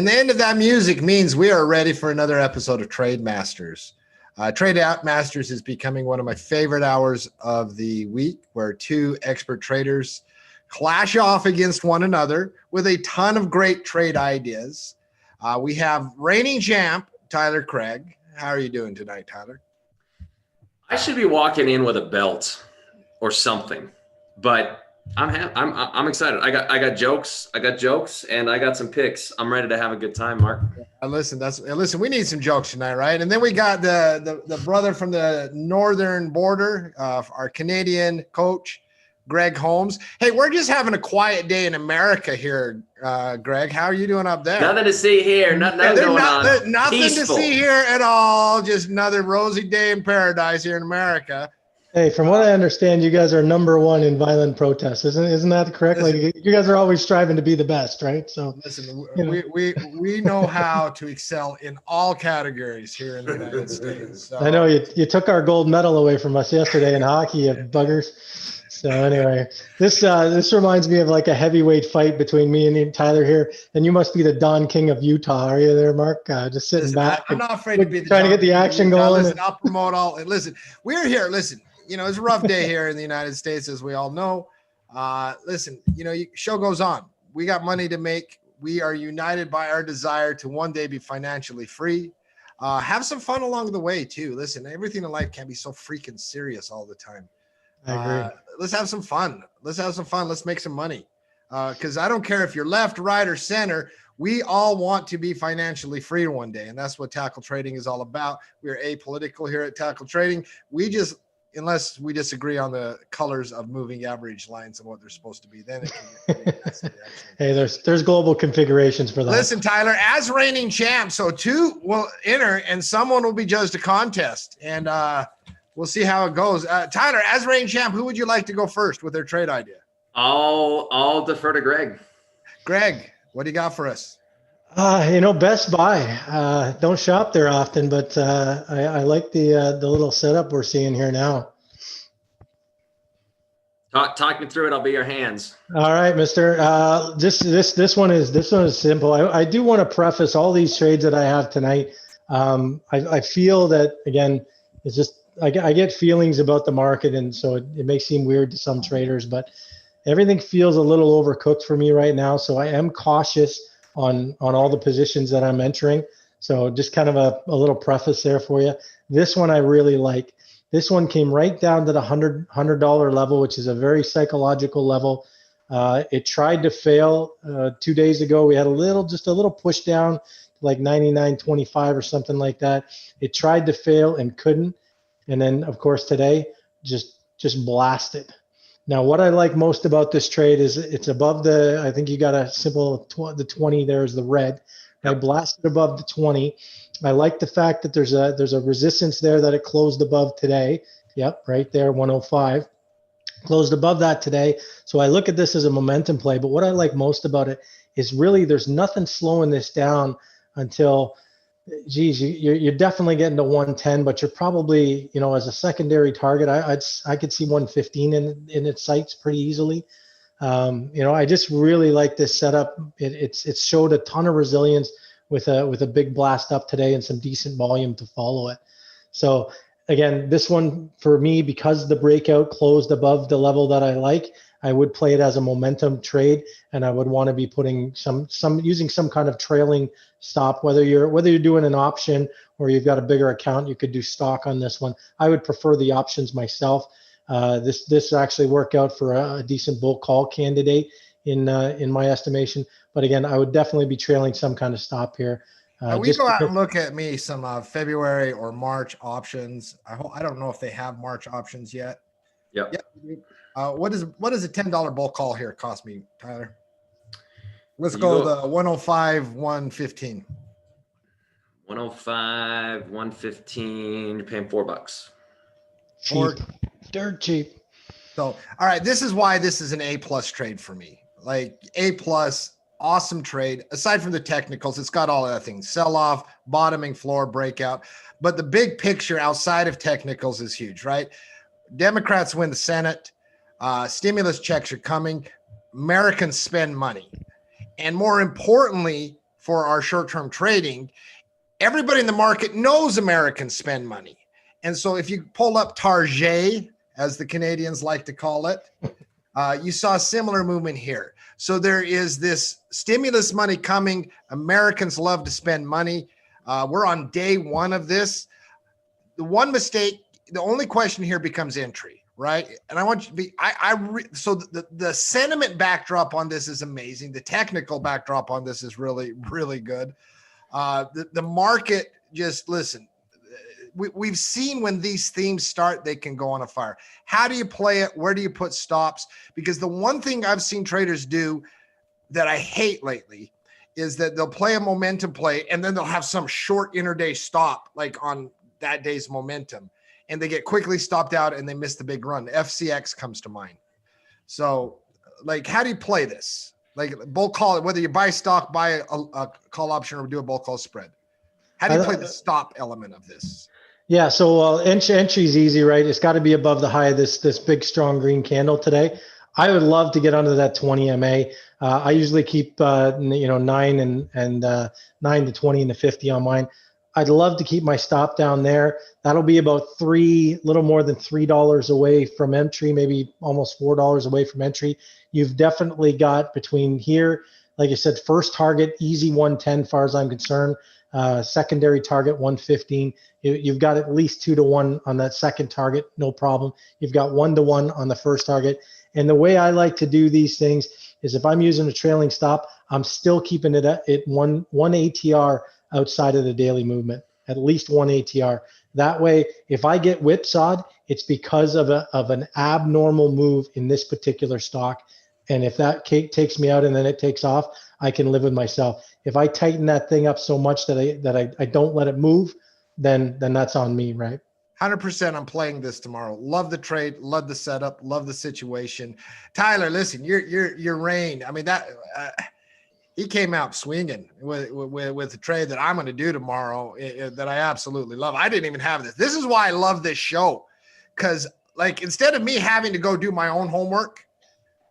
And the end of that music means we are ready for another episode of Trade Masters. Trade Masters is becoming one of my favorite hours of the week, where two expert traders clash off against one another with a ton of great trade ideas. We have reigning champ Tyler Craig. How are you doing tonight, Tyler? I should be walking in with a belt or something, but I'm excited. I got jokes, and I got some picks. I'm ready to have a good time, Mark. Listen. We need some jokes tonight, right? And then we got the brother from the northern border, our Canadian coach, Greg Holmes. Hey, we're just having a quiet day in America here, Greg. How are you doing up there? Nothing to see here. Nothing going on. Nothing Peaceful. to see here at all. Just another rosy day in paradise here in America. Hey, from what I understand, you guys are number one in violent protests. Isn't that correct? Listen, like you guys are always striving to be the best, right? So listen, we know how to excel in all categories here in the United States. So. I know you took our gold medal away from us yesterday in hockey, you buggers. So anyway, this reminds me of like a heavyweight fight between me and Tyler here. And you must be the Don King of Utah, are you there, Mark? Just sitting back. I'm not afraid to be trying to get the action going. Listen, I'll promote all. Listen, we're here. Listen. It's a rough day here in the United States, as we all know. Listen, show goes on. We got money to make. We are united by our desire to one day be financially free. Have some fun along the way, too. Listen, everything in life can't be so freaking serious all the time. I agree. Let's have some fun. Let's make some money. Because I don't care if you're left, right, or center. We all want to be financially free one day. And that's what tackle trading is all about. We're apolitical here at Tackle Trading. Unless we disagree on the colors of moving average lines and what they're supposed to be, then it can get pretty messy, Hey, there's global configurations for that. Listen, Tyler, as reigning champ, so two will enter and someone will be judged a contest, and we'll see how it goes. Tyler, as reigning champ, who would you like to go first with their trade idea? I'll defer to Greg. Greg, what do you got for us? Best Buy. Don't shop there often, but I like the little setup we're seeing here now. Talk me through it. I'll be your hands. All right, Mister. This one is simple. I do want to preface all these trades that I have tonight. I feel that again, it's just I get feelings about the market, and so it may seem weird to some traders, but everything feels a little overcooked for me right now. So I am cautious on all the positions that I'm entering. So just kind of a little preface there for you. This one I really like. This one came right down to the $100 level, which is a very psychological level. It tried to fail 2 days ago. We had just a little push down, like 99.25 or something like that. It tried to fail and couldn't. And then of course today just blasted. Now, what I like most about this trade is it's above I think you got a simple, the 20 there is the red. I blasted above the 20. I like the fact that there's a resistance there that it closed above today. Yep, right there, 105. Closed above that today. So I look at this as a momentum play. But what I like most about it is really there's nothing slowing this down until, geez, you're definitely getting to 110, but you're probably, as a secondary target, I could see 115 in its sights pretty easily. I just really like this setup. It's showed a ton of resilience with a big blast up today and some decent volume to follow it. So again, this one for me, because the breakout closed above the level that I like, I would play it as a momentum trade, and I would want to be putting using some kind of trailing stop, whether you're doing an option or you've got a bigger account, you could do stock on this one. I would prefer the options myself. This actually worked out for a decent bull call candidate in my estimation. But again, I would definitely be trailing some kind of stop here. We go out and look at some February or March options. I don't know if they have March options yet. Yep. What does a $10 bull call here cost me, Tyler? Let's go the 105, 115. 105, 115. You're paying $4. Cheap. Dirt cheap. So, all right, this is why this is an A+ trade for me. Like A+, awesome trade. Aside from the technicals, it's got all other things: sell off, bottoming, floor, breakout. But the big picture outside of technicals is huge, right? Democrats win the Senate. Stimulus checks are coming. Americans spend money. And more importantly, for our short-term trading, everybody in the market knows Americans spend money. And so if you pull up Target, as the Canadians like to call it, you saw a similar movement here. So there is this stimulus money coming. Americans love to spend money. We're on day one of this. The one mistake, the only question here becomes entry, right? And I want you to be, so the sentiment backdrop on this is amazing. The technical backdrop on this is really, really good. The market, just listen, we've seen when these themes start, they can go on a fire. How do you play it? Where do you put stops? Because the one thing I've seen traders do that I hate lately is that they'll play a momentum play and then they'll have some short intraday stop, like on that day's momentum, and they get quickly stopped out and they miss the big run. FCX comes to mind. So like, how do you play this? Like bull call, whether you buy stock, buy a call option, or do a bull call spread. How do you play the stop element of this? Yeah, so entry is easy, right? It's got to be above the high of this big strong green candle today. I would love to get under that 20 MA. I usually keep 9 to 20 and the 50 on mine. I'd love to keep my stop down there. That'll be about little more than $3 away from entry, maybe almost $4 away from entry. You've definitely got between here, like I said, first target easy 110, far as I'm concerned. Secondary target 115. You've got at least 2 to 1 on that second target, no problem. You've got 1 to 1 on the first target. And the way I like to do these things is if I'm using a trailing stop, I'm still keeping it at one ATR outside of the daily movement, at least 1 ATR. That way, if I get whipsawed, it's because of an abnormal move in this particular stock. And if that takes me out and then it takes off, I can live with myself. If I tighten that thing up so much that I don't let it move, then that's on me, right? 100%. I'm playing this tomorrow. Love the trade, love the setup, love the situation. Tyler, listen, your reign. I mean, that he came out swinging with the trade that I'm going to do tomorrow that I absolutely love. I didn't even have this. This is why I love this show, because like instead of me having to go do my own homework,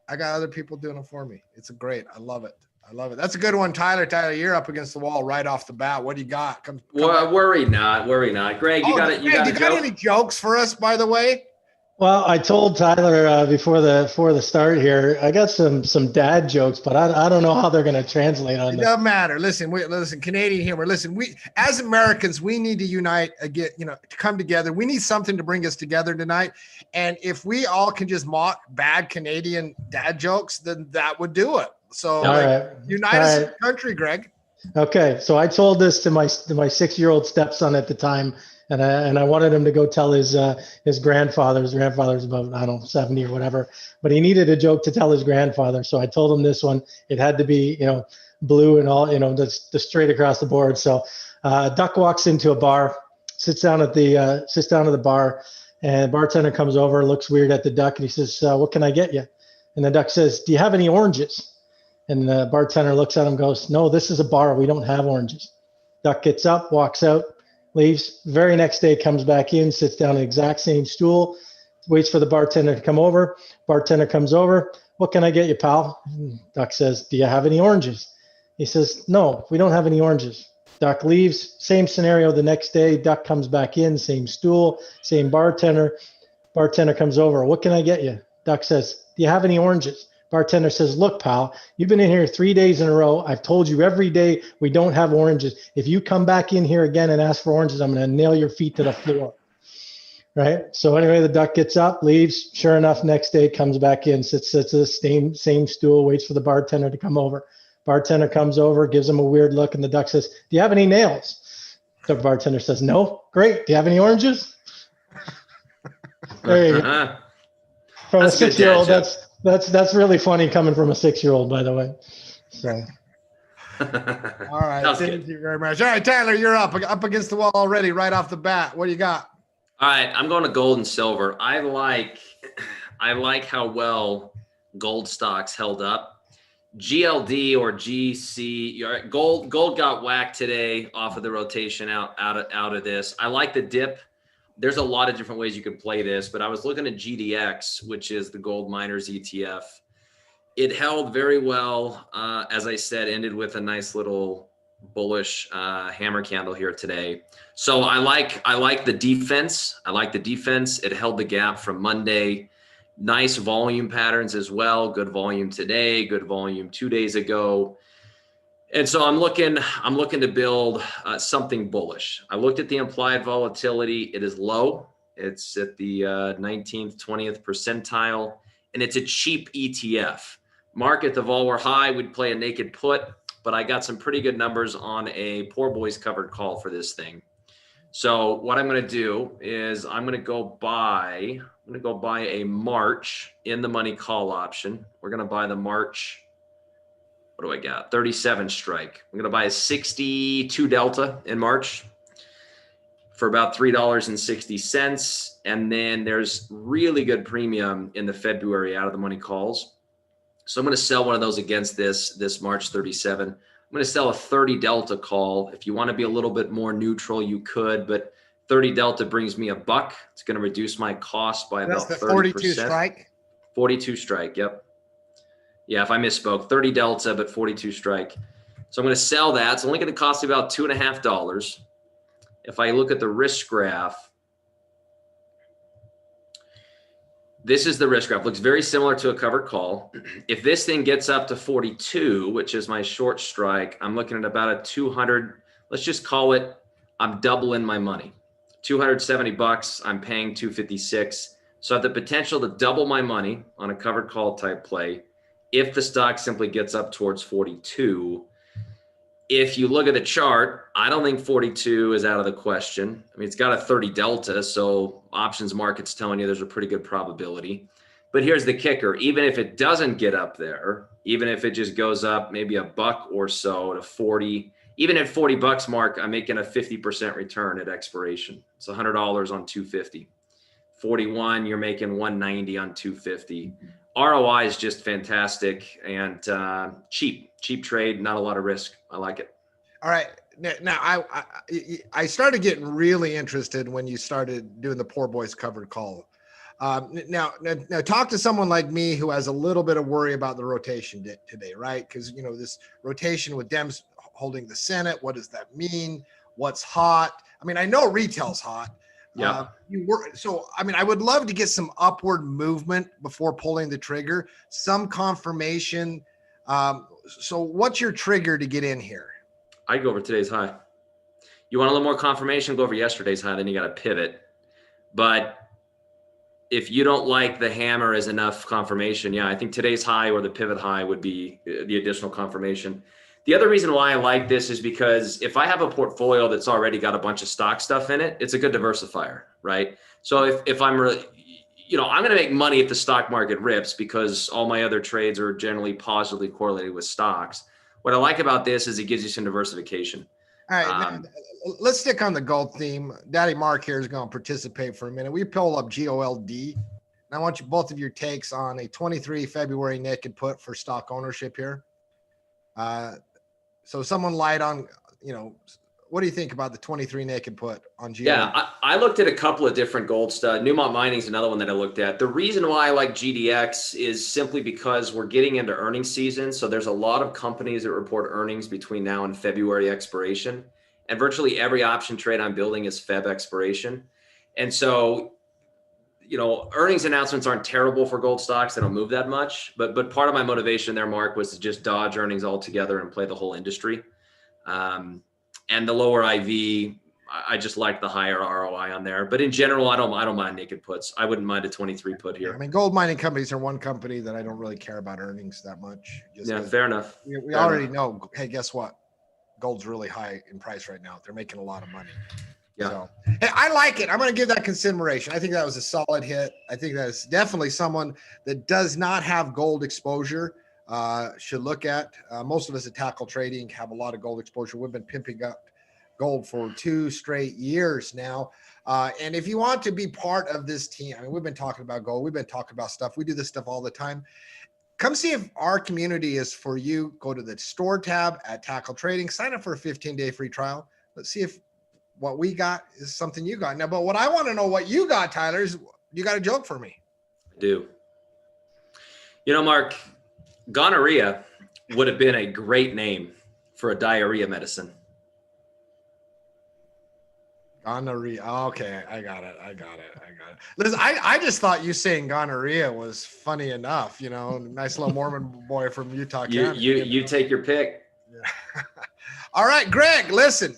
I got other people doing it for me. It's great. I love it. I love it. That's a good one, Tyler. Tyler, you're up against the wall right off the bat. What do you got? Come well, worry not. Greg, you got it. You got any jokes for us, by the way? Well, I told Tyler before the start here, I got some dad jokes, but I don't know how they're going to translate on it. Doesn't matter. Listen, Canadian humor. Listen, we as Americans, we need to unite again. To come together. We need something to bring us together tonight. And if we all can just mock bad Canadian dad jokes, then that would do it. So unite us as a country, Greg. Okay, so I told this to my 6-year-old stepson at the time. And I wanted him to go tell his grandfather. His grandfather's about, I don't know, 70 or whatever. But he needed a joke to tell his grandfather. So I told him this one. It had to be, blue and all, just straight across the board. So Duck walks into a bar, sits down at the bar, and the bartender comes over, looks weird at the Duck, and he says, "What can I get you?" And the Duck says, "Do you have any oranges?" And the bartender looks at him, goes, "No, this is a bar. We don't have oranges." Duck gets up, walks out, leaves. Very next day, comes back in, sits down on the exact same stool, waits for the bartender to come over. Bartender comes over. "What can I get you, pal?" And Duck says, "Do you have any oranges?" He says, "No, we don't have any oranges." Duck leaves. Same scenario the next day. Duck comes back in, same stool, same bartender. Bartender comes over. "What can I get you?" Duck says, "Do you have any oranges?" Bartender says, "Look, pal, you've been in here 3 days in a row. I've told you every day we don't have oranges. If you come back in here again and ask for oranges, I'm going to nail your feet to the floor." Right? So anyway, the Duck gets up, leaves. Sure enough, next day comes back in, sits at the same stool, waits for the bartender to come over. Bartender comes over, gives him a weird look, and the Duck says, "Do you have any nails?" The bartender says, "No." "Great. Do you have any oranges?" There you go. From a 6-year-old, that's really funny coming from a 6-year-old, by the way. So. All right. Thank you very much. All right, Tyler, you're up against the wall already right off the bat. What do you got? All right, I'm going to gold and silver. I like how well gold stocks held up. GLD or GC, gold got whacked today off of the rotation out of this. I like the dip. There's a lot of different ways you can play this, but I was looking at GDX, which is the gold miners ETF. It held very well. As I said, ended with a nice little bullish hammer candle here today. So I like the defense. I like the defense. It held the gap from Monday. Nice volume patterns as well. Good volume today, good volume 2 days ago. And so I'm looking to build something bullish. I looked at the implied volatility. It is low. It's at the 19th, 20th percentile, and it's a cheap ETF. Mark, if the vol were high, we'd play a naked put, but I got some pretty good numbers on a poor boys covered call for this thing. So what I'm going to do is I'm going to go buy a March in the money call option. We're going to buy the March. What do I got? 37 strike. I'm going to buy a 62 delta in March for about $3.60. And then there's really good premium in the February out of the money calls. So I'm going to sell one of those against this March 37. I'm going to sell a 30 delta call. If you want to be a little bit more neutral, you could, but 30 delta brings me $1. It's going to reduce my cost by about 30%. That's the 42 strike? 42 strike, yep. Yeah, if I misspoke, 30 delta, but 42 strike. So I'm going to sell that. It's only going to cost me about $2.50. If I look at the risk graph, this is the risk graph. Looks very similar to a covered call. If this thing gets up to 42, which is my short strike, I'm looking at about a 200. Let's just call it, I'm doubling my money. $270, I'm paying 256. So I have the potential to double my money on a covered call type play if the stock simply gets up towards 42. If you look at the chart, I don't think 42 is out of the question. I mean, it's got a 30 delta, so options market's telling you there's a pretty good probability. But here's the kicker. Even if it doesn't get up there, even if it just goes up maybe $1 or so to 40, even at $40 mark, I'm making a 50% return at expiration. It's $100 on 250. 41, you're making 190 on 250. ROI is just fantastic and cheap trade, not a lot of risk. I like it. All right. Now I started getting really interested when you started doing the poor boys covered call. Now talk to someone like me who has a little bit of worry about the rotation today, right? Because, you know, this rotation with Dems holding the Senate, what does that mean? What's hot? I mean, I know retail's hot. Yeah. I mean, I would love to get some upward movement before pulling the trigger, some confirmation. So what's your trigger to get in here? I'd go over today's high. You want a little more confirmation, go over yesterday's high, then you got to pivot. But if you don't like the hammer as enough confirmation, yeah, I think today's high or the pivot high would be the additional confirmation. The other reason why I like this is because if I have a portfolio that's already got a bunch of stock stuff in it, it's a good diversifier, right? So if I'm really, you know, I'm going to make money if the stock market rips because all my other trades are generally positively correlated with stocks. What I like about this is it gives you some diversification. All right, let's stick on the gold theme. Daddy Mark here is going to participate for a minute. We pull up GOLD. And I want you both of your takes on a 23 February naked put for stock ownership here. So someone light on, you know, what do you think about the 23 naked put on GOLD? Yeah, I looked at a couple of different gold stuff. Newmont Mining is another one that I looked at. The reason why I like GDX is simply because we're getting into earnings season. So there's a lot of companies that report earnings between now and February expiration. And virtually every option trade I'm building is Feb expiration. And so, you know, earnings announcements aren't terrible for gold stocks. They don't move that much. But part of my motivation there, Mark, was to just dodge earnings altogether and play the whole industry. And the lower IV, I just like the higher ROI on there. But in general, I don't mind naked puts. I wouldn't mind a 23 put here. I mean, gold mining companies are one company that I don't really care about earnings that much. Yeah, fair enough. We already know, hey, guess what? Gold's really high in price right now. They're making a lot of money. Yeah. So, hey, I like it. I'm going to give that consideration. I think that was a solid hit. I think that is definitely someone that does not have gold exposure should look at. Most of us at Tackle Trading have a lot of gold exposure. We've been pimping up gold for 2 straight years now. And if you want to be part of this team, I mean, we've been talking about gold. We've been talking about stuff. We do this stuff all the time. Come see if our community is for you. Go to the store tab at Tackle Trading. Sign up for a 15-day free trial. Let's see if what we got is something you got. Now, but what I want to know what you got, Tyler, is you got a joke for me. I do. You know, Mark, gonorrhea would have been a great name for a diarrhea medicine. Gonorrhea. Okay, I got it. Listen, I just thought you saying gonorrhea was funny enough. You know, nice little Mormon boy from Utah County. You take your pick. Yeah. All right, Greg. Listen,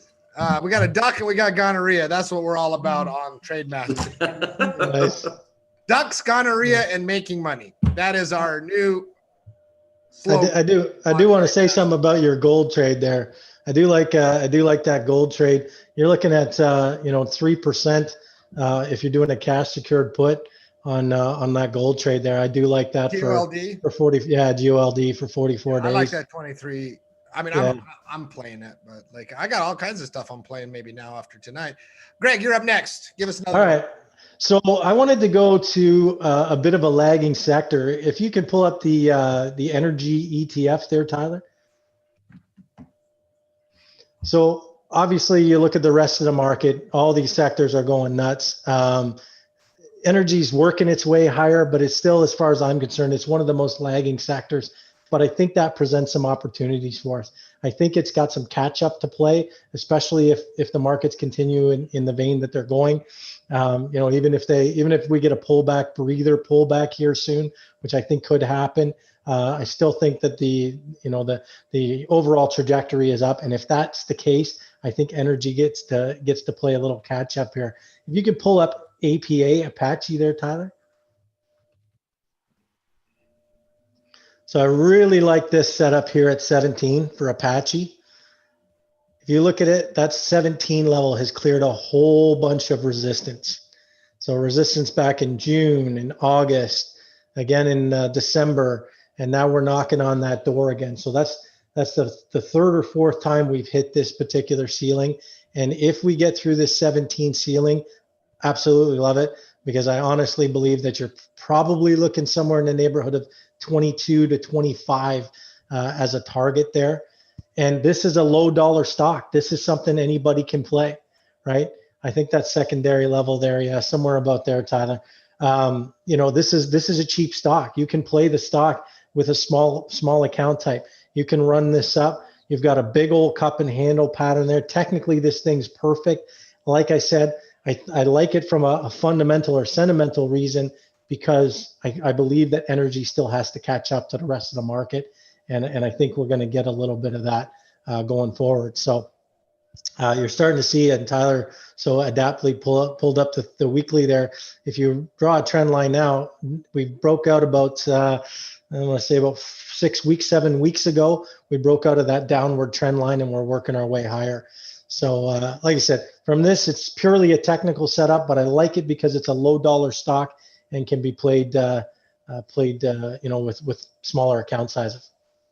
we got a duck and we got gonorrhea. That's what we're all about on Trade Masters. Nice. Ducks, gonorrhea, and making money. That is our new slogan. I do want to say something about your gold trade there. I do like that gold trade. You're looking at 3% if you're doing a cash secured put on that gold trade there. I do like that GOLD for 40. Yeah, GOLD for 44 days. I like that 23. I mean, Yeah. I'm playing it, but like I got all kinds of stuff I'm playing maybe now after tonight. Greg, you're up next. Give us another. All right. So I wanted to go to a bit of a lagging sector. If you could pull up the energy ETF there, Tyler. So obviously you look at the rest of the market, all these sectors are going nuts. Energy's working its way higher, but it's still, as far as I'm concerned, it's one of the most lagging sectors. But I think that presents some opportunities for us. I think it's got some catch up to play, especially if the markets continue in the vein that they're going. Even if we get a breather pullback here soon, which I think could happen, I still think that the overall trajectory is up. And if that's the case, I think energy gets to play a little catch up here. If you could pull up Apache there, Tyler. So I really like this setup here at 17 for Apache. If you look at it, that 17 level has cleared a whole bunch of resistance. So resistance back in June and August, again in December, and now we're knocking on that door again. So that's the third or fourth time we've hit this particular ceiling. And if we get through this 17 ceiling, absolutely love it, because I honestly believe that you're probably looking somewhere in the neighborhood of 22 to 25 as a target there. And this is a low dollar stock. This is something anybody can play, right? I think that secondary level there, yeah, somewhere about there, Tyler. This is a cheap stock. You can play the stock with a small account type. You can run this up. You've got a big old cup and handle pattern there. Technically, this thing's perfect. Like I said, I like it from a fundamental or sentimental reason, because I believe that energy still has to catch up to the rest of the market. And I think we're going to get a little bit of that going forward. So you're starting to see it, and Tyler so adaptly pulled up the weekly there. If you draw a trend line now, we broke out about, I want to say about 7 weeks ago, we broke out of that downward trend line and we're working our way higher. So like I said, from this, it's purely a technical setup, but I like it because it's a low dollar stock and can be played with smaller account sizes.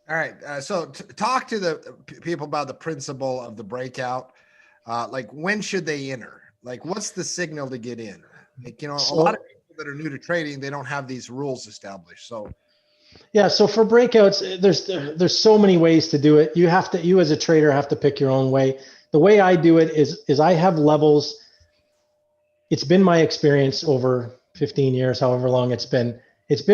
All right. So talk to the people about the principle of the breakout. Like, when should they enter? Like, what's the signal to get in? Like, a lot of people that are new to trading, they don't have these rules established. So, yeah. So for breakouts, there's so many ways to do it. You as a trader have to pick your own way. The way I do it is I have levels. It's been my experience over 15 years, however long it's been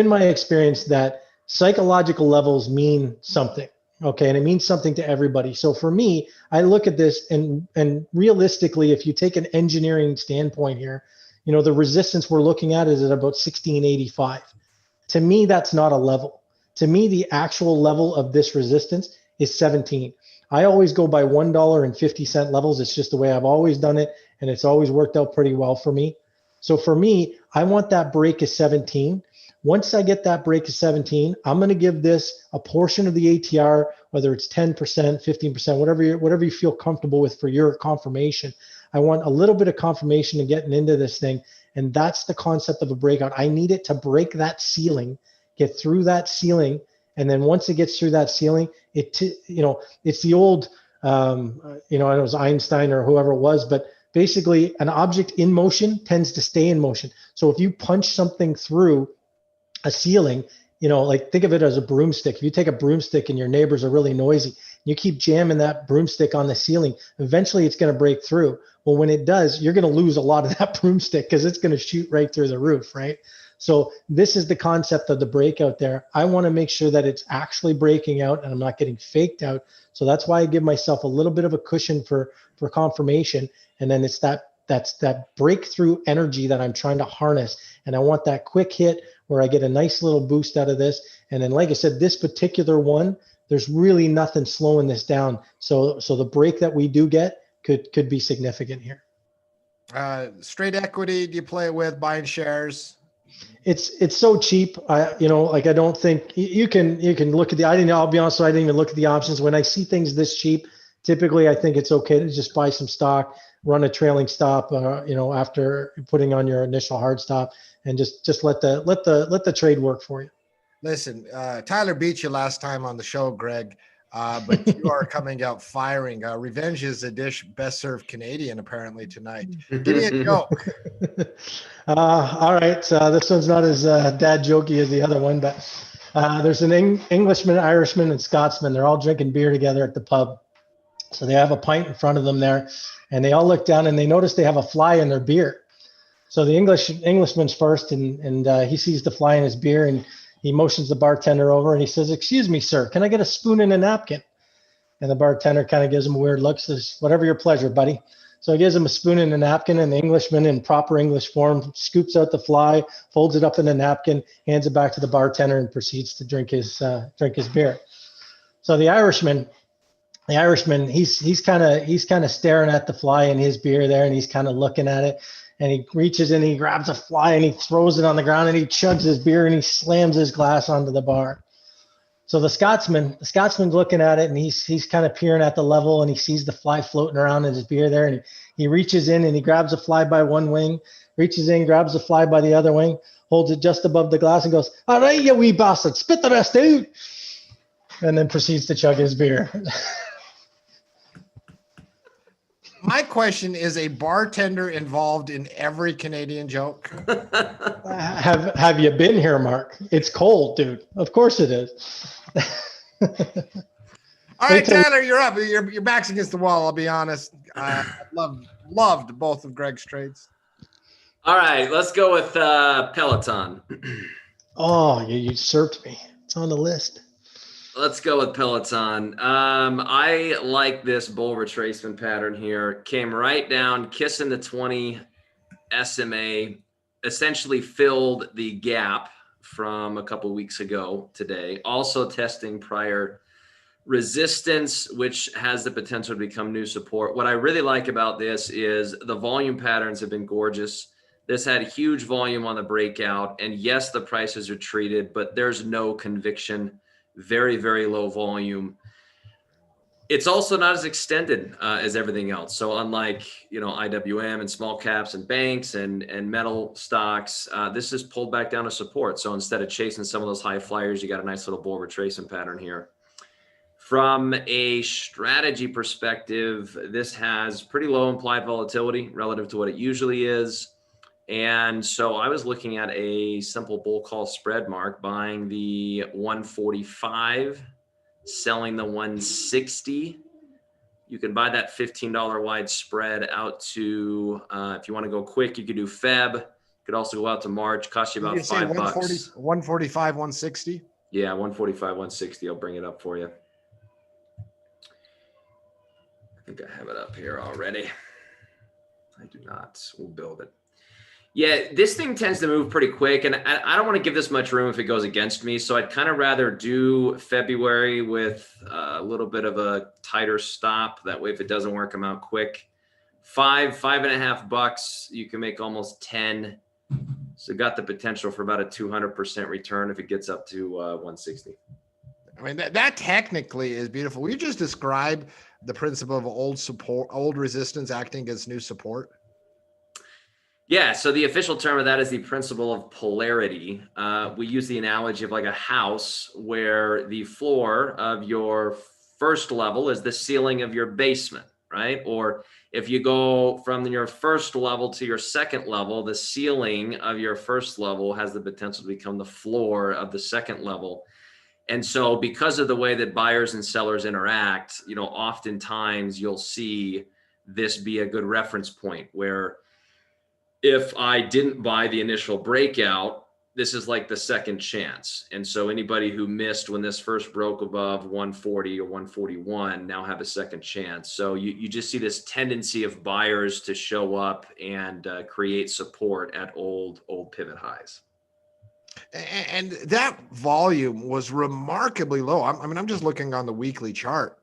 my experience that psychological levels mean something. Okay. And it means something to everybody. So for me, I look at this and realistically, if you take an engineering standpoint here, the resistance we're looking at is at about 1685. To me, that's not a level. To me, the actual level of this resistance is 17. I always go by $1.50 levels. It's just the way I've always done it. And it's always worked out pretty well for me. So for me, I want that break of 17. Once I get that break of 17, I'm going to give this a portion of the ATR, whether it's 10%, 15%, whatever you feel comfortable with for your confirmation. I want a little bit of confirmation to getting into this thing. And that's the concept of a breakout. I need it to break that ceiling, get through that ceiling. And then once it gets through that ceiling, it's the old, I don't know, it was Einstein or whoever it was, but basically an object in motion tends to stay in motion. So if you punch something through a ceiling, like think of it as a broomstick. If you take a broomstick and your neighbors are really noisy, you keep jamming that broomstick on the ceiling, eventually it's going to break through. Well, when it does, you're going to lose a lot of that broomstick because it's going to shoot right through the roof, right? So this is the concept of the breakout there. I want to make sure that it's actually breaking out and I'm not getting faked out. So that's why I give myself a little bit of a cushion for confirmation. And then it's that breakthrough energy that I'm trying to harness. And I want that quick hit where I get a nice little boost out of this. And then, like I said, this particular one, there's really nothing slowing this down. So the break that we do get could be significant here. Straight equity, do you play it with buying shares? It's so cheap. I don't think you can look at I'll be honest, I didn't even look at the options. When I see things this cheap, typically I think it's okay to just buy some stock, run a trailing stop, after putting on your initial hard stop, and just let the trade work for you. Listen, Tyler beat you last time on the show, Greg, but you are coming out firing. Revenge is a dish best served Canadian, apparently, tonight. Give me a joke. All right. This one's not as dad jokey as the other one, but there's an Englishman, Irishman, and Scotsman. They're all drinking beer together at the pub. So they have a pint in front of them there, and they all look down and they notice they have a fly in their beer. So the Englishman's first, and he sees the fly in his beer, and he motions the bartender over and he says, "Excuse me, sir, can I get a spoon and a napkin?" And the bartender kind of gives him a weird look, says, "Whatever your pleasure, buddy." So he gives him a spoon and a napkin, and the Englishman, in proper English form, scoops out the fly, folds it up in a napkin, hands it back to the bartender, and proceeds to drink his beer. So the Irishman, he's kind of staring at the fly in his beer there, and he's kind of looking at it. And he reaches in, he grabs a fly, and he throws it on the ground, and he chugs his beer, and he slams his glass onto the bar. So the Scotsman's looking at it, and he's kind of peering at the level, and he sees the fly floating around in his beer there, and he reaches in and he grabs a fly by one wing, reaches in, grabs the fly by the other wing, holds it just above the glass, and goes, "All right, you wee bastard, spit the rest out," and then proceeds to chug his beer. My question is, a bartender involved in every Canadian joke? Have you been here, Mark? It's cold, dude. Of course it is. All right, Tyler, you're up. Your back's against the wall. I'll be honest. I loved both of Greg's trades. All right, let's go with Peloton. Oh, you usurped me. It's on the list. Let's go with Peloton. I like this bull retracement pattern here. Came right down, kissing the 20 SMA, essentially filled the gap from a couple weeks ago today. Also testing prior resistance, which has the potential to become new support. What I really like about this is the volume patterns have been gorgeous. This had huge volume on the breakout. And yes, the prices are treated, but there's no conviction. Very, very low volume. It's also not as extended as everything else. So unlike, IWM and small caps and banks and metal stocks, this is pulled back down to support. So instead of chasing some of those high flyers, you got a nice little bull retracement pattern here. From a strategy perspective, this has pretty low implied volatility relative to what it usually is. And so I was looking at a simple bull call spread, Mark, buying the 145, selling the 160. You can buy that $15 wide spread out to, if you want to go quick, you could do Feb. You could also go out to March, cost you about $5. 145, 160? Yeah, 145, 160. I'll bring it up for you. I think I have it up here already. I do not. We'll build it. Yeah, this thing tends to move pretty quick, and I don't want to give this much room if it goes against me, so I'd kind of rather do February with a little bit of a tighter stop. That way, if it doesn't work, I'm out quick. $5.50, you can make almost 10. So got the potential for about a 200% return if it gets up to 160. I mean, that technically is beautiful. Will you just describe the principle of old resistance acting against new support? Yeah, so the official term of that is the principle of polarity. We use the analogy of like a house where the floor of your first level is the ceiling of your basement, right? Or if you go from your first level to your second level, the ceiling of your first level has the potential to become the floor of the second level. And so because of the way that buyers and sellers interact, oftentimes you'll see this be a good reference point where if I didn't buy the initial breakout, this is like the second chance. And so anybody who missed when this first broke above 140 or 141 now have a second chance. So you just see this tendency of buyers to show up and create support at old pivot highs. And that volume was remarkably low. I'm just looking on the weekly chart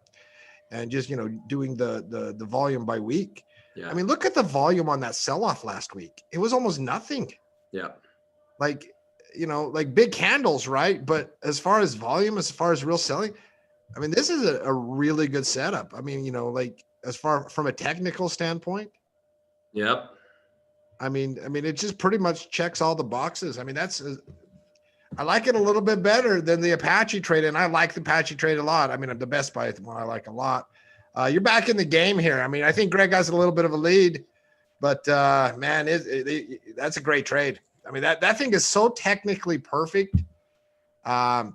and just, doing the volume by week. Yeah. I mean, look at the volume on that sell-off last week. It was almost nothing. Yeah. Like big candles, right? But as far as volume, as far as real selling, I mean, this is a really good setup. I mean, as far from a technical standpoint. Yep. I mean, it just pretty much checks all the boxes. I mean, I like it a little bit better than the Apache trade, and I like the Apache trade a lot. I mean, the Best Buy one I like a lot. You're back in the game here. I mean, I think Greg has a little bit of a lead, but man, that's a great trade. I mean, that thing is so technically perfect. I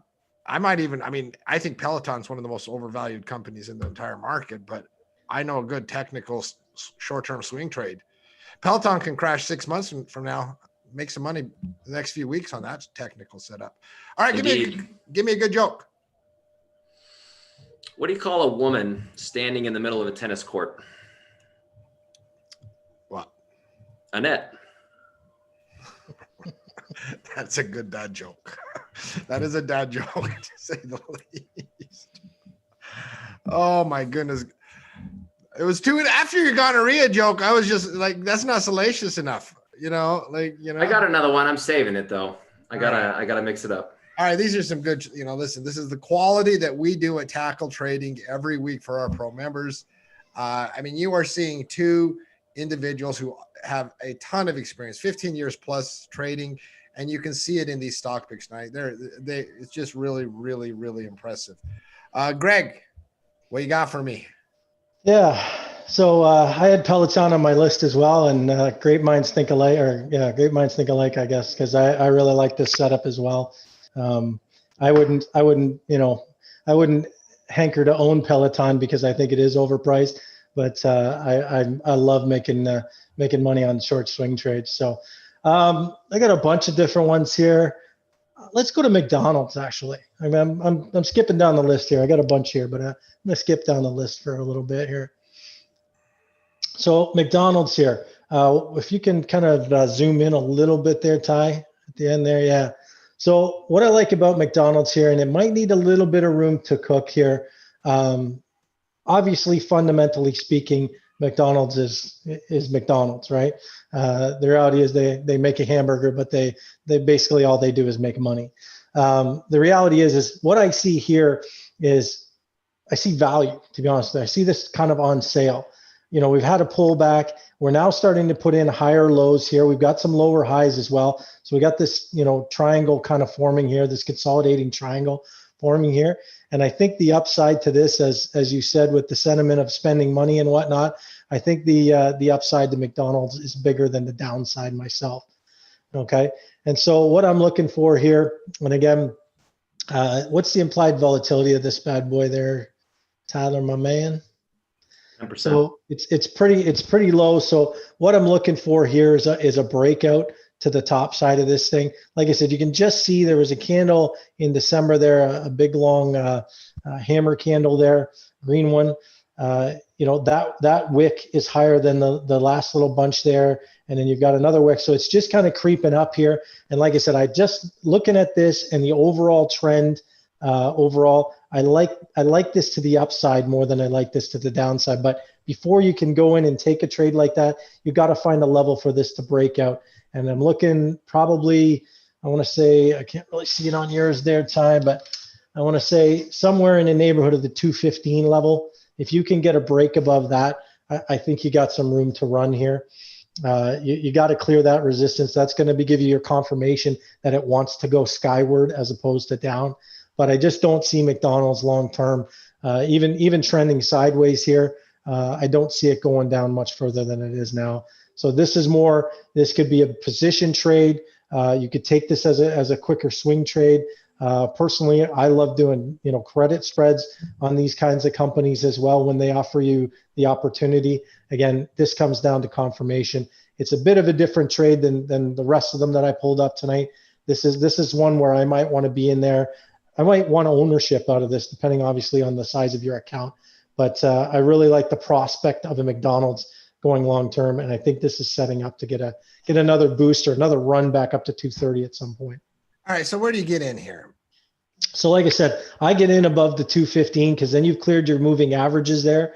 think Peloton's one of the most overvalued companies in the entire market, but I know a good technical short-term swing trade. Peloton can crash 6 months from now, make some money the next few weeks on that technical setup. All right, give me a good joke. What do you call a woman standing in the middle of a tennis court? What? A net. That's a good dad joke. That is a dad joke, to say the least. Oh my goodness. It was after your gonorrhea joke, I was just like, that's not salacious enough. I got another one. I'm saving it though. I gotta mix it up. All right. These are some good, listen, this is the quality that we do at Tackle Trading every week for our pro members. You are seeing two individuals who have a ton of experience, 15 years plus trading, and you can see it in these stock picks tonight. It's just really, really, really impressive. Greg, what you got for me? Yeah. So I had Peloton on my list as well, and great minds think alike, I guess, because I really like this setup as well. I wouldn't hanker to own Peloton because I think it is overpriced, but I love making money on short swing trades. So I got a bunch of different ones here. Let's go to McDonald's. Actually, I'm skipping down the list here. I got a bunch here, but I'm gonna skip down the list for a little bit here. So McDonald's here. If you can kind of zoom in a little bit there, Ty, at the end there, yeah. So what I like about McDonald's here, and it might need a little bit of room to cook here. Obviously, fundamentally speaking, McDonald's is McDonald's, right? The reality is they make a hamburger, but they basically all they do is make money. The reality is what I see here is I see value, to be honest. I see this kind of on sale. We've had a pullback. We're now starting to put in higher lows here. We've got some lower highs as well. So we got this, triangle kind of forming here, this consolidating triangle forming here. And I think the upside to this, as you said, with the sentiment of spending money and whatnot, I think the upside to McDonald's is bigger than the downside myself. Okay. And so what I'm looking for here, and again, what's the implied volatility of this bad boy there, Tyler, my man? 10%. So it's pretty low. So what I'm looking for here is a breakout to the top side of this thing. Like I said, you can just see there was a candle in December there, a big long hammer candle there, green one. That wick is higher than the last little bunch there. And then you've got another wick. So it's just kind of creeping up here. And like I said, I just looking at this and the overall trend, I like this to the upside more than I like this to the downside. But before you can go in and take a trade like that, you've got to find a level for this to break out. And I'm looking probably, I want to say, I can't really see it on yours there, Ty, but I want to say somewhere in the neighborhood of the 215 level. If you can get a break above that, I think you got some room to run here. You got to clear that resistance. That's going to give you your confirmation that it wants to go skyward as opposed to down. But I just don't see McDonald's long term, even trending sideways here. I don't see it going down much further than it is now. So this could be a position trade. You could take this as a quicker swing trade. Personally, I love doing credit spreads on these kinds of companies as well when they offer you the opportunity. Again, this comes down to confirmation. It's a bit of a different trade than the rest of them that I pulled up tonight. this is one where I might want to be in there. I might want ownership out of this, depending obviously on the size of your account. But I really like the prospect of a McDonald's going long term, and I think this is setting up to get another boost or another run back up to 230 at some point. All right, so where do you get in here? So like I said, I get in above the 215 because then you've cleared your moving averages there.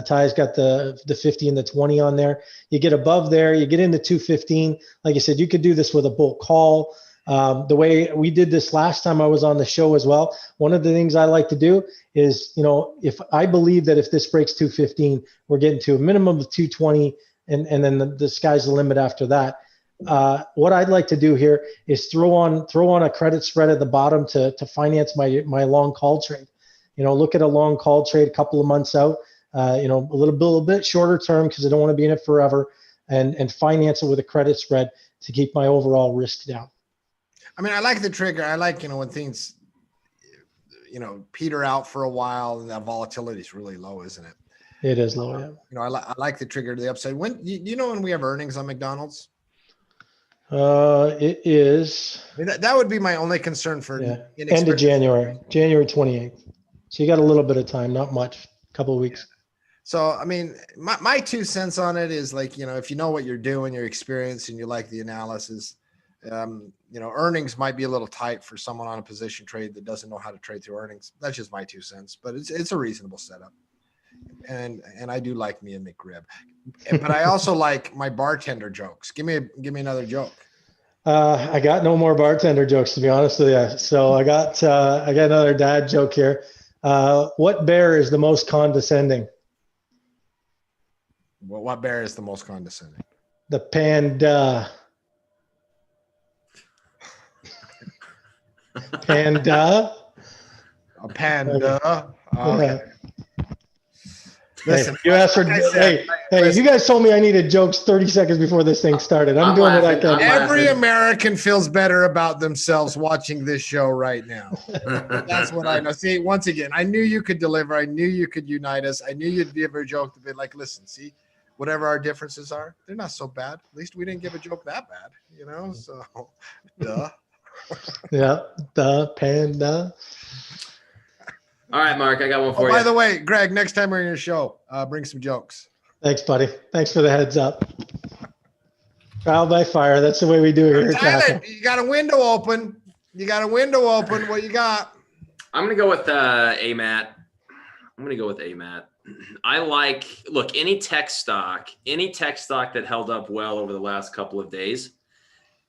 Ty's got the 50 and the 20 on there. You get above there, you get into 215. Like I said, you could do this with a bulk call. The way we did this last time I was on the show as well, one of the things I like to do is, if I believe that if this breaks 215, we're getting to a minimum of 220, and then the sky's the limit after that. What I'd like to do here is throw on a credit spread at the bottom to finance my long call trade. Look at a long call trade a couple of months out, a little bit shorter term because I don't want to be in it forever, and finance it with a credit spread to keep my overall risk down. I mean, I like the trigger. I like, when things, peter out for a while and that volatility is really low, isn't it? It is low, yeah. I like the trigger to the upside. When when we have earnings on McDonald's? It is. I mean, that would be my only concern for end of January 28th. So you got a little bit of time, not much, a couple of weeks. So, I mean, my 2 cents on it is like, if you know what you're doing, you're experienced, and you like the analysis, earnings might be a little tight for someone on a position trade that doesn't know how to trade through earnings. That's just my 2 cents, but it's a reasonable setup. And I do like me a McRib, but I also like my bartender jokes. Give me another joke. I got no more bartender jokes, to be honest with you. So I got another dad joke here. What bear is the most condescending? Well, what bear is the most condescending? The panda. Panda. A panda. Okay. Listen, you asked for. Hey, you guys told me I needed jokes 30 seconds before this thing started. I'm doing what I can. Every American feels better about themselves watching this show right now. That's what I know. See, once again, I knew you could deliver. I knew you could unite us. I knew you'd give a joke to be like, listen, see, whatever our differences are, they're not so bad. At least we didn't give a joke that bad, So, duh. Yeah, the panda. All right, Mark, I got one for you. By the way, Greg, next time we're in your show, bring some jokes. Thanks, buddy. Thanks for the heads up. Trial by fire. That's the way we do it here. Tyler, you got a window open. What you got? I'm going to go with AMAT. I look, any tech stock that held up well over the last couple of days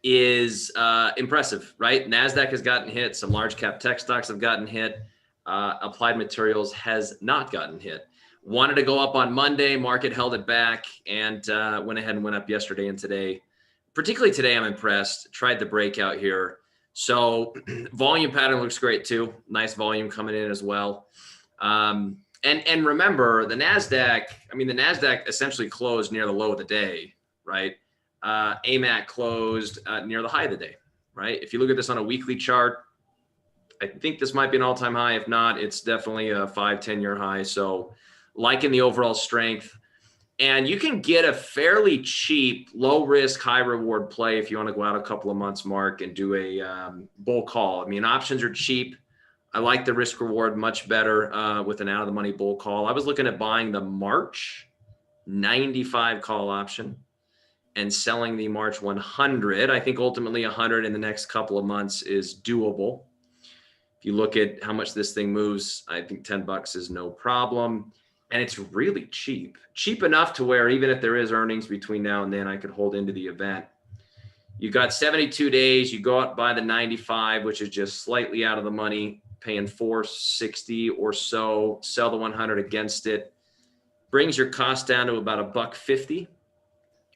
is impressive, right? NASDAQ has gotten hit. Some large cap tech stocks have gotten hit. Applied Materials has not gotten hit. Wanted to go up on Monday. Market held it back and went ahead and went up yesterday and today. Particularly today, I'm impressed. Tried the breakout here. So volume pattern looks great too. Nice volume coming in as well. And remember, the NASDAQ essentially closed near the low of the day, right? AMAT closed near the high of the day, right? If you look at this on a weekly chart, I think this might be an all-time high. If not, it's definitely a 5-10-year high. So liking the overall strength. And you can get a fairly cheap, low-risk, high-reward play if you want to go out a couple of months, Mark, and do a bull call. I mean, options are cheap. I like the risk-reward much better with an out-of-the-money bull call. I was looking at buying the March 95 call option and selling the March 100. I think ultimately 100 in the next couple of months is doable. If you look at how much this thing moves, I think $10 is no problem. And it's really cheap enough to where even if there is earnings between now and then, I could hold into the event. You got 72 days. You go out, buy the 95, which is just slightly out of the money, paying $460 or so, sell the 100 against it. Brings your cost down to about $1.50,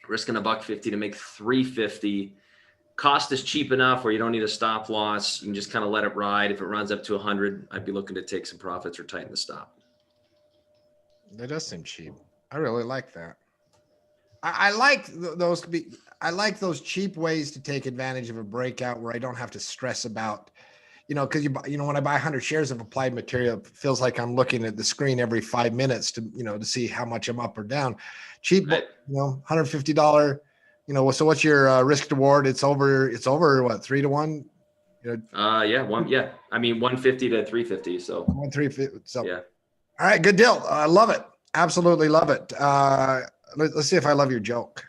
risking $1.50 to make $3.50. Cost is cheap enough where you don't need a stop loss. You can just kind of let it ride. If it runs up to 100, I'd be looking to take some profits or tighten the stop. That does seem cheap. I really like that. I like those. I like those cheap ways to take advantage of a breakout where I don't have to stress about, because when I buy 100 shares of Applied Material, it feels like I'm looking at the screen every 5 minutes to see how much I'm up or down. Cheap, right. $150 So what's your risk to reward? It's over what, 3-1? Yeah. I mean, 150 to 350. So 350. So yeah. All right, good deal. I love it. Absolutely love it. Let's see if I love your joke.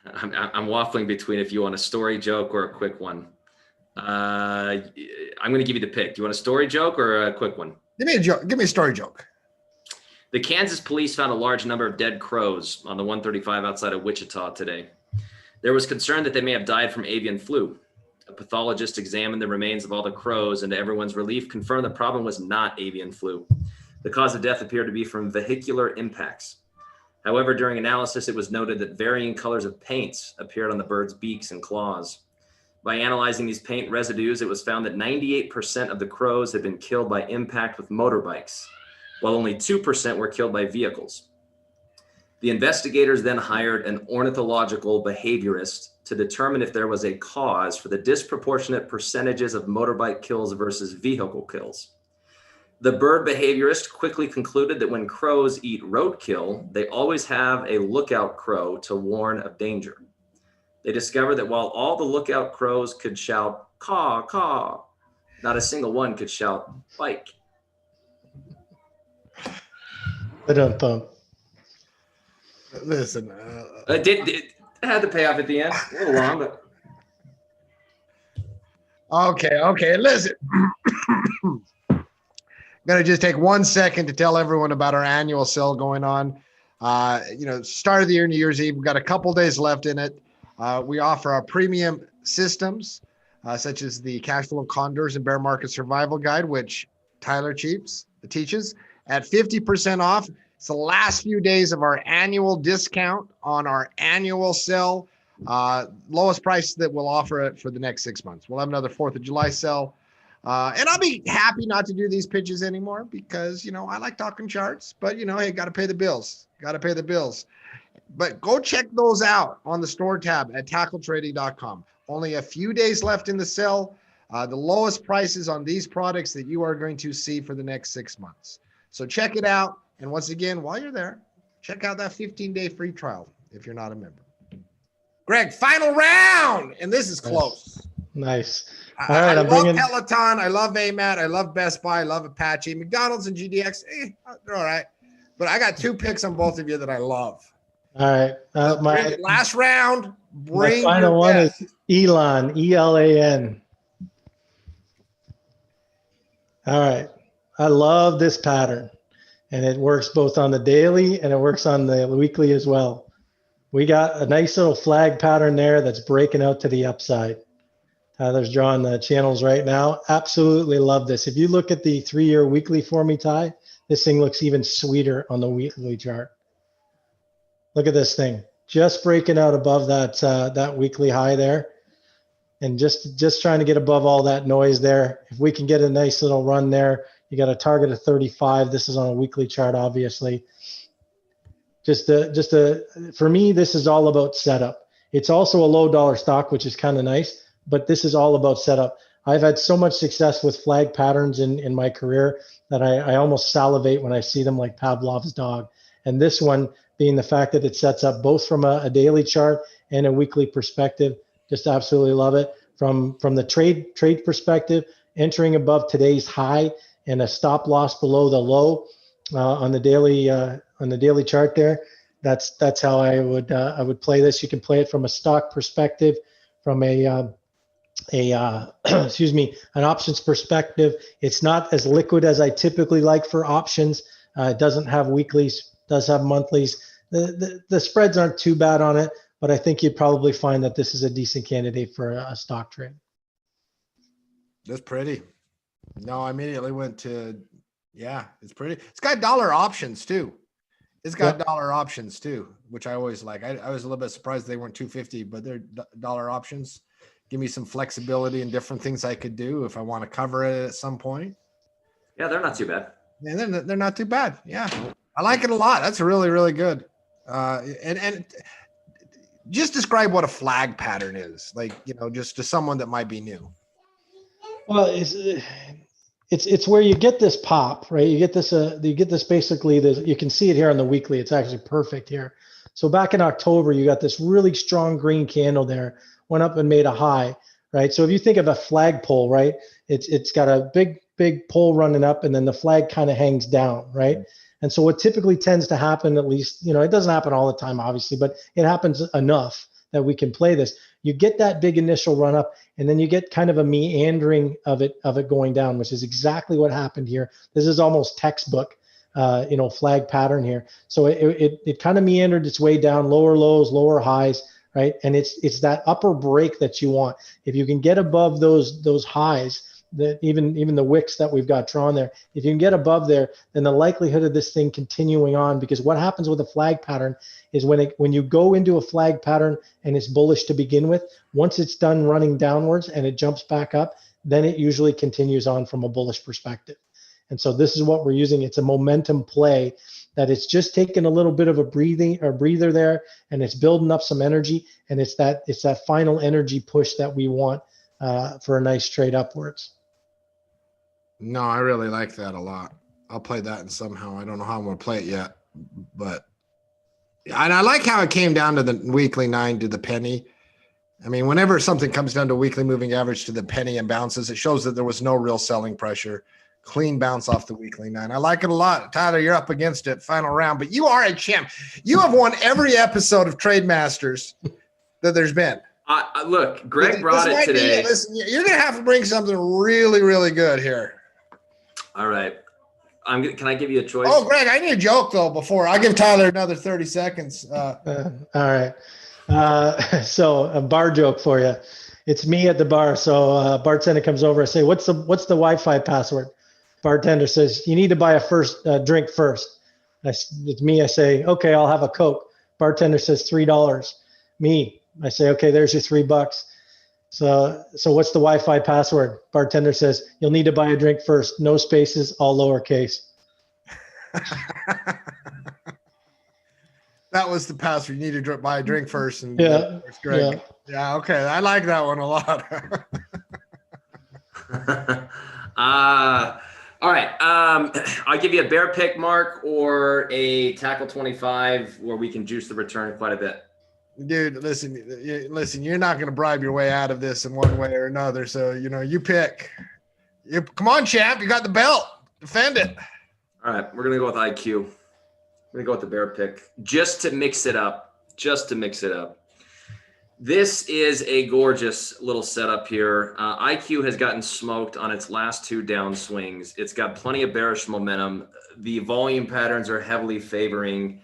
I'm waffling between if you want a story joke or a quick one. I'm going to give you the pick. Do you want a story joke or a quick one? Give me a joke. Give me a story joke. The Kansas police found a large number of dead crows on the 135 outside of Wichita today. There was concern that they may have died from avian flu. A pathologist examined the remains of all the crows and to everyone's relief confirmed the problem was not avian flu. The cause of death appeared to be from vehicular impacts. However, during analysis, it was noted that varying colors of paints appeared on the birds' beaks and claws. By analyzing these paint residues, it was found that 98% of the crows had been killed by impact with motorbikes, while only 2% were killed by vehicles. The investigators then hired an ornithological behaviorist to determine if there was a cause for the disproportionate percentages of motorbike kills versus vehicle kills. The bird behaviorist quickly concluded that when crows eat roadkill, they always have a lookout crow to warn of danger. They discovered that while all the lookout crows could shout, caw, caw, not a single one could shout, bike. Listen. It had to pay off at the end. A little long, but. Okay. Listen. Going to just take 1 second to tell everyone about our annual sale going on. Start of the year, New Year's Eve. We've got a couple days left in it. We offer our premium systems, such as the Cash Flow Condors and Bear Market Survival Guide, which Tyler teaches at 50% off. It's the last few days of our annual discount on our annual sale. Lowest price that we'll offer it for the next 6 months. We'll have another 4th of July sale. And I'll be happy not to do these pitches anymore because, I like talking charts, but hey, got to pay the bills. But go check those out on the store tab at tackletrading.com. Only a few days left in the sale. The lowest prices on these products that you are going to see for the next 6 months. So check it out. And once again, while you're there, check out that 15-day free trial if you're not a member. Greg, final round. And this is close. Nice. All right, I love Peloton. I love AMAT. I love Best Buy. I love Apache. McDonald's and GDX, they're all right. But I got 2 picks on both of you that I love. All right. My last round. My final one is Elan, E-L-A-N. All right. I love this pattern. And it works both on the daily and it works on the weekly as well. We got a nice little flag pattern there that's breaking out to the upside. Tyler's drawing the channels right now. Absolutely love this. If you look at the 3-year weekly for me, Ty, this thing looks even sweeter on the weekly chart. Look at this thing, just breaking out above that weekly high there. And just trying to get above all that noise there. If we can get a nice little run there, you got a target of 35. This is on a weekly chart, obviously. For me, this is all about setup. It's also a low dollar stock, which is kind of nice, but this is all about setup. I've had so much success with flag patterns in my career that I almost salivate when I see them like Pavlov's dog. And this one being the fact that it sets up both from a daily chart and a weekly perspective, just absolutely love it. From the trade perspective, entering above today's high and a stop loss below the low on the daily chart there. That's how I would play this. You can play it from a stock perspective, from an options perspective. It's not as liquid as I typically like for options. It doesn't have weeklies, does have monthlies. The spreads aren't too bad on it, but I think you'd probably find that this is a decent candidate for a stock trade. That's pretty. No, I immediately went to, it's pretty. It's got dollar options too. Dollar options too, which I always like. I was a little bit surprised they weren't 250, but they're dollar options. Give me some flexibility and different things I could do if I want to cover it at some point. Yeah, they're not too bad. Yeah, they're not too bad. Yeah, I like it a lot. That's really, really good. And just describe what a flag pattern is, like, just to someone that might be new. Well, it's where you get this pop, right? You get this basically. You can see it here on the weekly. It's actually perfect here. So back in October, you got this really strong green candle there, went up and made a high, right? So if you think of a flagpole, right, it's got a big pole running up, and then the flag kind of hangs down, right? And so what typically tends to happen, at least, it doesn't happen all the time, obviously, but it happens enough that we can play this. You get that big initial run up, and then you get kind of a meandering of it going down, which is exactly what happened here. This is almost textbook, flag pattern here. So it kind of meandered its way down, lower lows, lower highs, right? And it's that upper break that you want. If you can get above those highs, that even the wicks that we've got drawn there, if you can get above there, then the likelihood of this thing continuing on, because what happens with a flag pattern is when you go into a flag pattern and it's bullish to begin with, once it's done running downwards and it jumps back up, then it usually continues on from a bullish perspective. And so this is what we're using. It's a momentum play that it's just taking a little bit of a breather there, and it's building up some energy, and it's that final energy push that we want for a nice trade upwards. No, I really like that a lot. I'll play that and somehow. I don't know how I'm going to play it yet, but and I like how it came down to the weekly 9 to the penny. I mean, whenever something comes down to weekly moving average to the penny and bounces, it shows that there was no real selling pressure. Clean bounce off the weekly 9. I like it a lot. Tyler, you're up against it. Final round, but you are a champ. You have won every episode of Trade Masters that there's been. Look, Greg brought it today. Listen, you're going to have to bring something really, really good here. All right. Can I give you a choice? Oh, Greg, I need a joke, though, before. I'll give Tyler another 30 seconds. All right. So a bar joke for you. It's me at the bar. So bartender comes over. I say, what's the Wi-Fi password? Bartender says, you need to buy a drink first. It's me. I say, okay, I'll have a Coke. Bartender says $3. Me. I say, okay, there's your $3. So what's the Wi-Fi password? Bartender says, you'll need to buy a drink first. No spaces, all lowercase. That was the password. You need to buy a drink first. And yeah. Greg. Yeah. Okay. I like that one a lot. All right. I'll give you a bear pick, Mark, or a tackle 25 where we can juice the return quite a bit. Dude, listen, you're not going to bribe your way out of this in one way or another. So, you pick. Come on, champ. You got the belt. Defend it. All right. We're going to go with IQ. I'm going to go with the bear pick just to mix it up. This is a gorgeous little setup here. IQ has gotten smoked on its last 2 down swings. It's got plenty of bearish momentum. The volume patterns are heavily favoring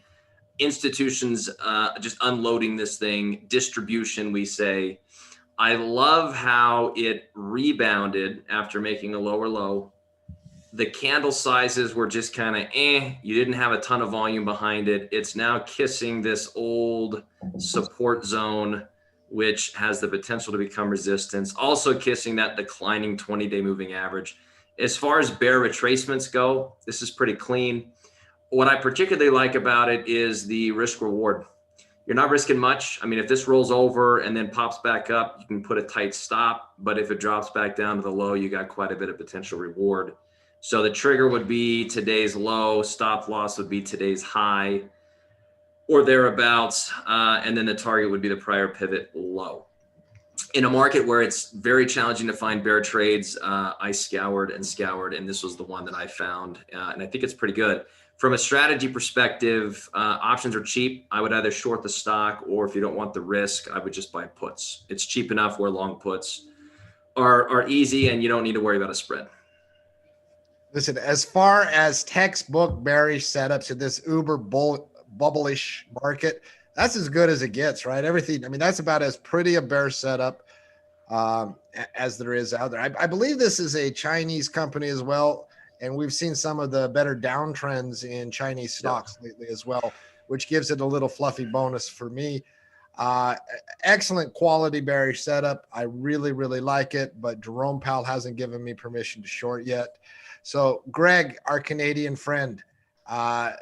institutions just unloading this thing. Distribution, we say. I love how it rebounded after making a lower low. The candle sizes were just kind of You didn't have a ton of volume behind it. It's now kissing this old support zone, which has the potential to become resistance. Also kissing that declining 20-day moving average. As far as bear retracements go, this is pretty clean. What I particularly like about it is the risk reward. You're not risking much. I mean, if this rolls over and then pops back up, you can put a tight stop. But if it drops back down to the low, you got quite a bit of potential reward. So the trigger would be today's low, stop loss would be today's high or thereabouts. And then the target would be the prior pivot low. In a market where it's very challenging to find bear trades, I scoured, and this was the one that I found. And I think it's pretty good. From a strategy perspective, options are cheap. I would either short the stock, or if you don't want the risk, I would just buy puts. It's cheap enough where long puts are easy and you don't need to worry about a spread. Listen, as far as textbook bearish setups in this uber bubblish market, that's as good as it gets, right? Everything. I mean, that's about as pretty a bear setup as there is out there. I believe this is a Chinese company as well. And we've seen some of the better downtrends in Chinese stocks lately as well, which gives it a little fluffy bonus for me. Excellent quality bearish setup. I really, really like it, but Jerome Powell hasn't given me permission to short yet. So Greg, our Canadian friend,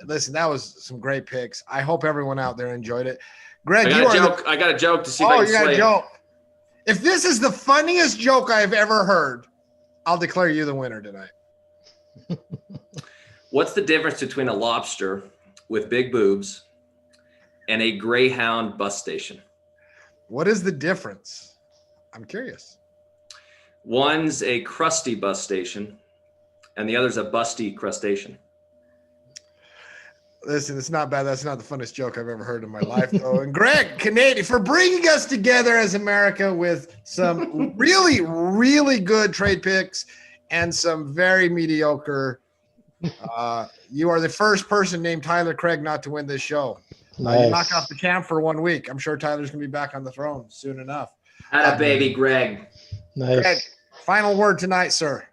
listen, that was some great picks. I hope everyone out there enjoyed it. Greg, I got a joke to see if I can slay it. Joke. If this is the funniest joke I've ever heard, I'll declare you the winner tonight. What's the difference between a lobster with big boobs and a Greyhound bus station. What is the difference? I'm curious. One's a crusty bus station, and the other's a busty crustacean. Listen, it's not bad. That's not the funnest joke I've ever heard in my life, though. And Greg, Canadian, for bringing us together as America with some really, really good trade picks and some very mediocre. You are the first person named Tyler Craig not to win this show. Nice. You knock off the champ for 1 week. I'm sure Tyler's going to be back on the throne soon enough. Atta baby, Greg. Nice. Greg, final word tonight, sir.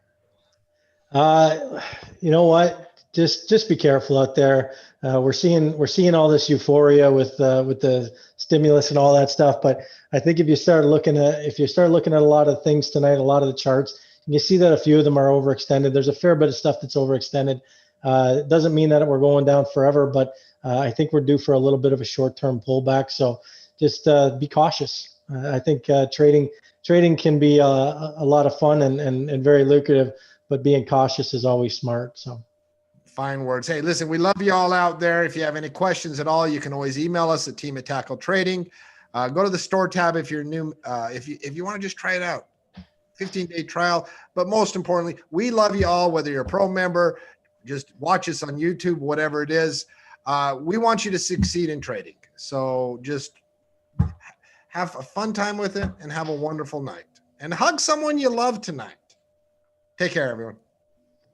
You know what? Just be careful out there. We're seeing all this euphoria with the stimulus and all that stuff. But I think if you start looking at a lot of things tonight, a lot of the charts, you see that a few of them are overextended. There's a fair bit of stuff that's overextended. It doesn't mean that we're going down forever, but I think we're due for a little bit of a short-term pullback. So just be cautious. I think trading can be a lot of fun and very lucrative, but being cautious is always smart. So. Fine words. Hey, listen, we love you all out there. If you have any questions at all, you can always email us at team@tackletrading. Go to the store tab if you're new. If you want to just try it out, 15-day trial. But most importantly, we love you all, whether you're a pro member, just watch us on YouTube, whatever it is. We want you to succeed in trading. So just have a fun time with it and have a wonderful night. And hug someone you love tonight. Take care, everyone.